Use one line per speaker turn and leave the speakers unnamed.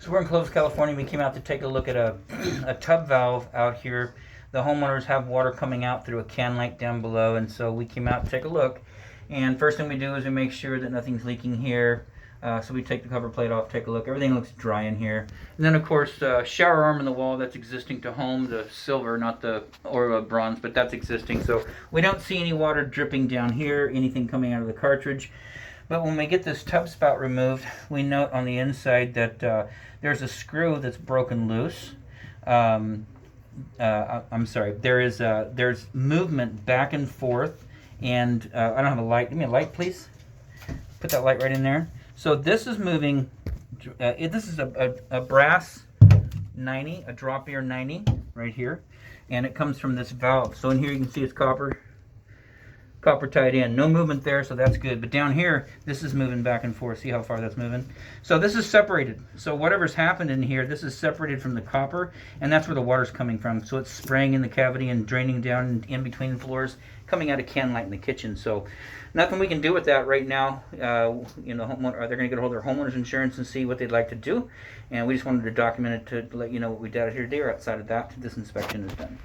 So we're in Clovis, California. We came out to take a look at a tub valve out here. The homeowners have water coming out through a can light down below, and so we came out to take a look. And first thing we do is we make sure that nothing's leaking here. So we take the cover plate off, take a look. Everything looks dry in here. And then of course shower arm in the wall that's existing to home, the silver, not the or bronze, but that's existing. So we don't see any water dripping down here, anything coming out of the cartridge. But when we get this tub spout removed, we note on the inside that there's a screw that's broken loose. I'm sorry. There's movement back and forth, and I don't have a light. Give me a light, please. Put that light right in there. So this is moving. This is a brass 90, a drop ear 90 right here, and it comes from this valve. So in here you can see it's copper tied in. No movement there, so that's good. But down here, this is moving back and forth. See how far that's moving? So this is separated. So whatever's happened in here, this is separated from the copper, and that's where the water's coming from. So it's spraying in the cavity and draining down in between the floors, coming out of can light in the kitchen. So nothing we can do with that right now. They're going to get a hold of their homeowner's insurance and see what they'd like to do. And we just wanted to document it to let you know what we did out here today. Or outside of that, this inspection is done.